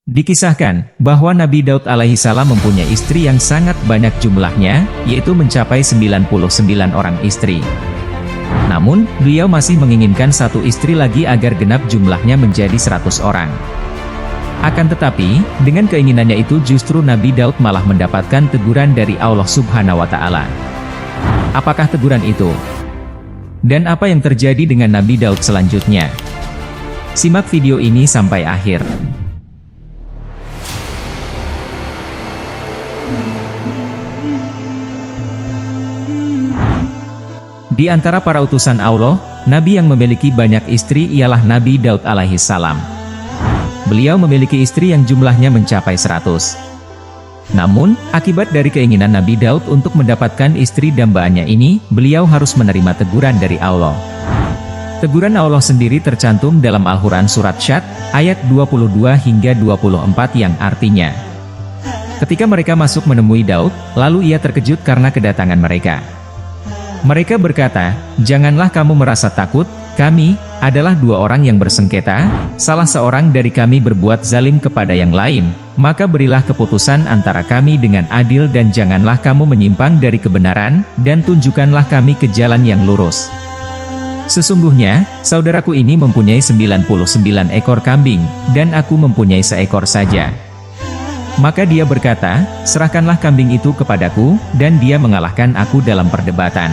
Dikisahkan bahwa Nabi Daud alaihissalam mempunyai istri yang sangat banyak jumlahnya, yaitu mencapai 99 orang istri. Namun, beliau masih menginginkan satu istri lagi agar genap jumlahnya menjadi 100 orang. Akan tetapi, dengan keinginannya itu justru Nabi Daud malah mendapatkan teguran dari Allah Subhanahu wa Ta'ala. Apakah teguran itu? Dan apa yang terjadi dengan Nabi Daud selanjutnya? Simak video ini sampai akhir. Di antara para utusan Allah, Nabi yang memiliki banyak istri ialah Nabi Daud alaihissalam. Beliau memiliki istri yang jumlahnya mencapai 100. Namun, akibat dari keinginan Nabi Daud untuk mendapatkan istri dambaannya ini, beliau harus menerima teguran dari Allah. Teguran Allah sendiri tercantum dalam Al-Quran Surat Syad, ayat 22 hingga 24 yang artinya, ketika mereka masuk menemui Daud, lalu ia terkejut karena kedatangan mereka. Mereka berkata, "Janganlah kamu merasa takut, kami adalah dua orang yang bersengketa, salah seorang dari kami berbuat zalim kepada yang lain, maka berilah keputusan antara kami dengan adil dan janganlah kamu menyimpang dari kebenaran, dan tunjukkanlah kami ke jalan yang lurus. Sesungguhnya, saudaraku ini mempunyai 99 ekor kambing, dan aku mempunyai seekor saja." Maka dia berkata, "Serahkanlah kambing itu kepadaku," dan dia mengalahkan aku dalam perdebatan.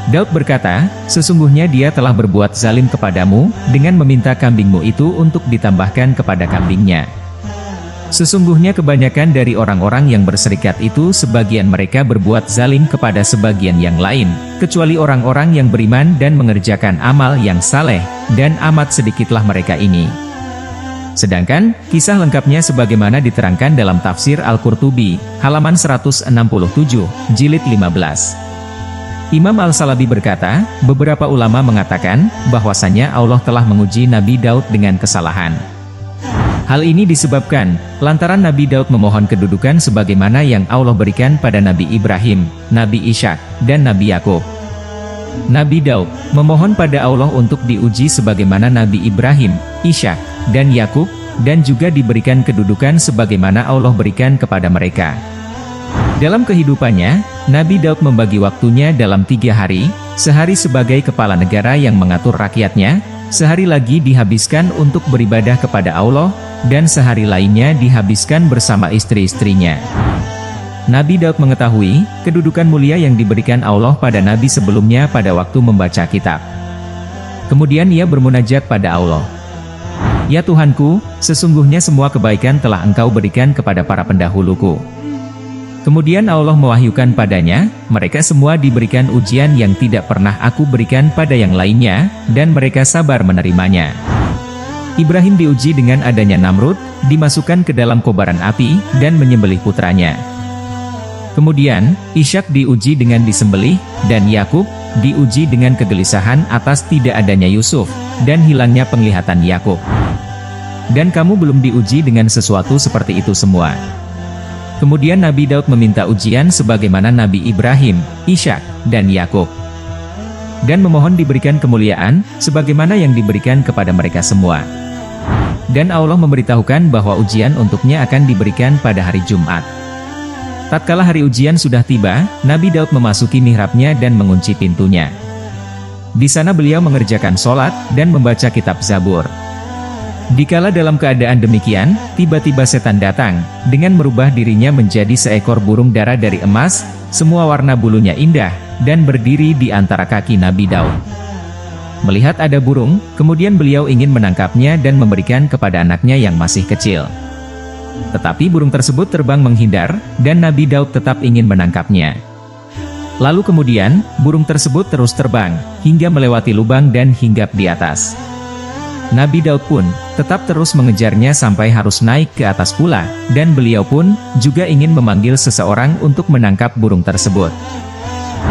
Daud berkata, "Sesungguhnya dia telah berbuat zalim kepadamu, dengan meminta kambingmu itu untuk ditambahkan kepada kambingnya. Sesungguhnya kebanyakan dari orang-orang yang berserikat itu sebagian mereka berbuat zalim kepada sebagian yang lain, kecuali orang-orang yang beriman dan mengerjakan amal yang saleh, dan amat sedikitlah mereka ini." Sedangkan, kisah lengkapnya sebagaimana diterangkan dalam tafsir Al-Qurtubi, halaman 167, jilid 15. Imam Al-Salabi berkata, beberapa ulama mengatakan, bahwasannya Allah telah menguji Nabi Daud dengan kesalahan. Hal ini disebabkan, lantaran Nabi Daud memohon kedudukan sebagaimana yang Allah berikan pada Nabi Ibrahim, Nabi Ishak, dan Nabi Yakub. Nabi Daud memohon pada Allah untuk diuji sebagaimana Nabi Ibrahim, Ishak, dan Yakub, dan juga diberikan kedudukan sebagaimana Allah berikan kepada mereka. Dalam kehidupannya, Nabi Daud membagi waktunya dalam 3 hari, sehari sebagai kepala negara yang mengatur rakyatnya, sehari lagi dihabiskan untuk beribadah kepada Allah, dan sehari lainnya dihabiskan bersama istri-istrinya. Nabi Daud mengetahui kedudukan mulia yang diberikan Allah pada Nabi sebelumnya pada waktu membaca kitab. Kemudian ia bermunajat pada Allah. "Ya Tuhanku, sesungguhnya semua kebaikan telah Engkau berikan kepada para pendahuluku." Kemudian Allah mewahyukan padanya, mereka semua diberikan ujian yang tidak pernah aku berikan pada yang lainnya, dan mereka sabar menerimanya. Ibrahim diuji dengan adanya Namrud, dimasukkan ke dalam kobaran api, dan menyembelih putranya. Kemudian, Ishak diuji dengan disembelih, dan Yakub diuji dengan kegelisahan atas tidak adanya Yusuf, dan hilangnya penglihatan Yakub. Dan kamu belum diuji dengan sesuatu seperti itu semua. Kemudian Nabi Daud meminta ujian sebagaimana Nabi Ibrahim, Ishak, dan Yakub. Dan memohon diberikan kemuliaan, sebagaimana yang diberikan kepada mereka semua. Dan Allah memberitahukan bahwa ujian untuknya akan diberikan pada hari Jumat. Tatkala hari ujian sudah tiba, Nabi Daud memasuki mihrabnya dan mengunci pintunya. Di sana beliau mengerjakan sholat, dan membaca kitab Zabur. Dikala dalam keadaan demikian, tiba-tiba setan datang, dengan merubah dirinya menjadi seekor burung dara dari emas, semua warna bulunya indah, dan berdiri di antara kaki Nabi Daud. Melihat ada burung, kemudian beliau ingin menangkapnya dan memberikan kepada anaknya yang masih kecil. Tetapi burung tersebut terbang menghindar, dan Nabi Daud tetap ingin menangkapnya. Lalu kemudian, burung tersebut terus terbang, hingga melewati lubang dan hinggap di atas. Nabi Daud pun tetap terus mengejarnya sampai harus naik ke atas pula, dan beliau pun juga ingin memanggil seseorang untuk menangkap burung tersebut.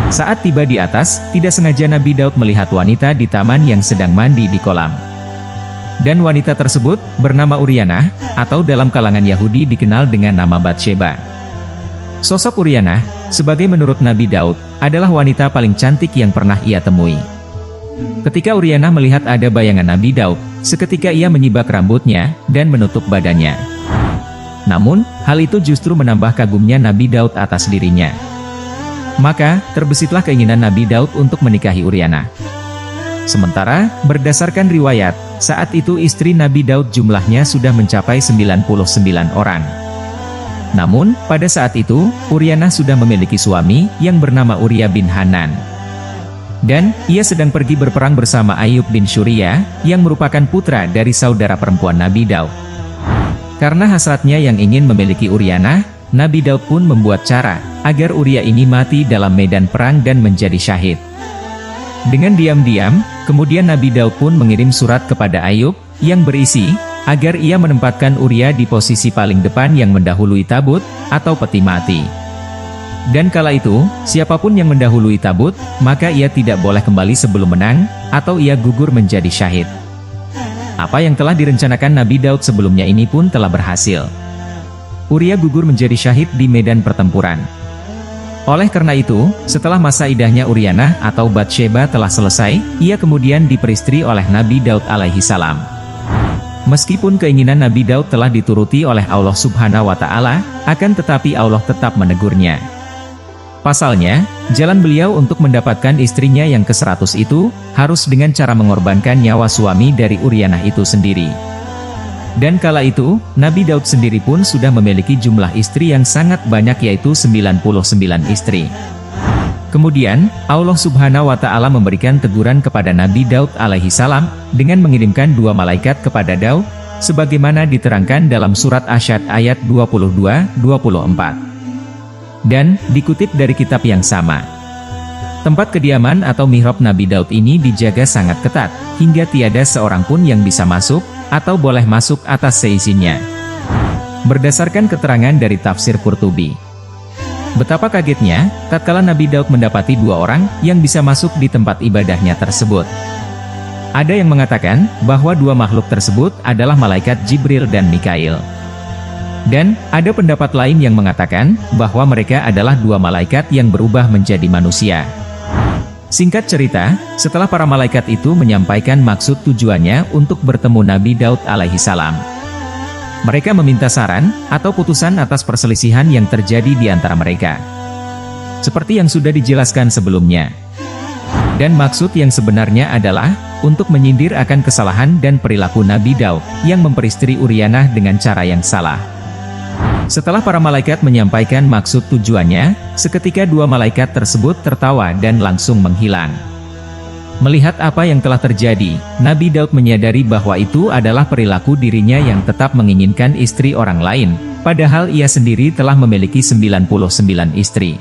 Saat tiba di atas, tidak sengaja Nabi Daud melihat wanita di taman yang sedang mandi di kolam. Dan wanita tersebut bernama Uryanah, atau dalam kalangan Yahudi dikenal dengan nama Batsheba. Sosok Uryanah, sebagai menurut Nabi Daud, adalah wanita paling cantik yang pernah ia temui. Ketika Uryanah melihat ada bayangan Nabi Daud, seketika ia menyibak rambutnya dan menutup badannya. Namun, hal itu justru menambah kagumnya Nabi Daud atas dirinya. Maka, terbesitlah keinginan Nabi Daud untuk menikahi Uryanah. Sementara, berdasarkan riwayat, saat itu istri Nabi Daud jumlahnya sudah mencapai 99 orang. Namun, pada saat itu, Uryanah sudah memiliki suami yang bernama Uria bin Hanan. Dan, ia sedang pergi berperang bersama Ayub bin Syuriyah, yang merupakan putra dari saudara perempuan Nabi Daud. Karena hasratnya yang ingin memiliki Uryanah, Nabi Daud pun membuat cara, agar Uria ini mati dalam medan perang dan menjadi syahid. Dengan diam-diam, kemudian Nabi Daud pun mengirim surat kepada Ayub, yang berisi, agar ia menempatkan Uria di posisi paling depan yang mendahului tabut, atau peti mati. Dan kala itu, siapapun yang mendahului tabut, maka ia tidak boleh kembali sebelum menang, atau ia gugur menjadi syahid. Apa yang telah direncanakan Nabi Daud sebelumnya ini pun telah berhasil. Uria gugur menjadi syahid di medan pertempuran. Oleh karena itu, setelah masa idahnya Uryanah atau Batsheba telah selesai, ia kemudian diperistri oleh Nabi Daud alaihi salam. Meskipun keinginan Nabi Daud telah dituruti oleh Allah Subhanahu wa Ta'ala, akan tetapi Allah tetap menegurnya. Pasalnya, jalan beliau untuk mendapatkan istrinya yang ke-100 itu, harus dengan cara mengorbankan nyawa suami dari Uryanah itu sendiri. Dan kala itu, Nabi Daud sendiri pun sudah memiliki jumlah istri yang sangat banyak yaitu 99 istri. Kemudian, Allah Subhanahu wa Ta'ala memberikan teguran kepada Nabi Daud alaihi salam, dengan mengirimkan 2 malaikat kepada Daud, sebagaimana diterangkan dalam surat Asyad ayat 22-24. Dan, dikutip dari kitab yang sama. Tempat kediaman atau mihrab Nabi Daud ini dijaga sangat ketat, hingga tiada seorang pun yang bisa masuk, atau boleh masuk atas seizinnya. Berdasarkan keterangan dari tafsir Qurtubi. Betapa kagetnya, tatkala Nabi Daud mendapati 2 orang, yang bisa masuk di tempat ibadahnya tersebut. Ada yang mengatakan, bahwa 2 makhluk tersebut adalah malaikat Jibril dan Mikail. Dan, ada pendapat lain yang mengatakan, bahwa mereka adalah 2 malaikat yang berubah menjadi manusia. Singkat cerita, setelah para malaikat itu menyampaikan maksud tujuannya untuk bertemu Nabi Daud alaihi salam. Mereka meminta saran, atau putusan atas perselisihan yang terjadi di antara mereka. Seperti yang sudah dijelaskan sebelumnya. Dan maksud yang sebenarnya adalah, untuk menyindir akan kesalahan dan perilaku Nabi Daud, yang memperistri Uryanah dengan cara yang salah. Setelah para malaikat menyampaikan maksud tujuannya, seketika 2 malaikat tersebut tertawa dan langsung menghilang. Melihat apa yang telah terjadi, Nabi Daud menyadari bahwa itu adalah perilaku dirinya yang tetap menginginkan istri orang lain, padahal ia sendiri telah memiliki 99 istri.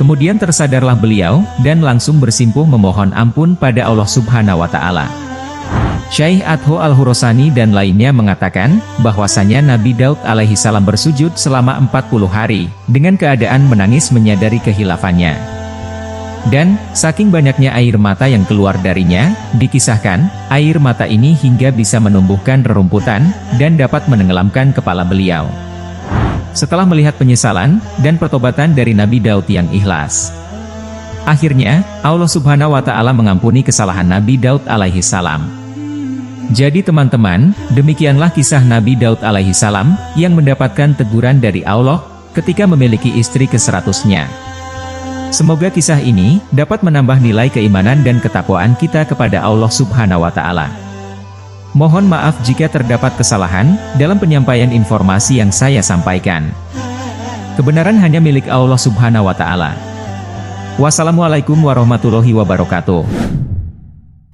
Kemudian tersadarlah beliau, dan langsung bersimpuh memohon ampun pada Allah Subhanahu wa Ta'ala. Syekh Adho Al-Hurasani dan lainnya mengatakan, bahwasanya Nabi Daud alaihi salam bersujud selama 40 hari, dengan keadaan menangis menyadari kehilafannya. Dan, saking banyaknya air mata yang keluar darinya, dikisahkan, air mata ini hingga bisa menumbuhkan rerumputan, dan dapat menenggelamkan kepala beliau. Setelah melihat penyesalan, dan pertobatan dari Nabi Daud yang ikhlas. Akhirnya, Allah Subhanahu wa Ta'ala mengampuni kesalahan Nabi Daud alaihi salam. Jadi teman-teman, demikianlah kisah Nabi Daud alaihi salam, yang mendapatkan teguran dari Allah, ketika memiliki istri ke-100-nya. Semoga kisah ini, dapat menambah nilai keimanan dan ketakwaan kita kepada Allah Subhanahu wa Ta'ala. Mohon maaf jika terdapat kesalahan, dalam penyampaian informasi yang saya sampaikan. Kebenaran hanya milik Allah Subhanahu wa Ta'ala. Wassalamualaikum warahmatullahi wabarakatuh.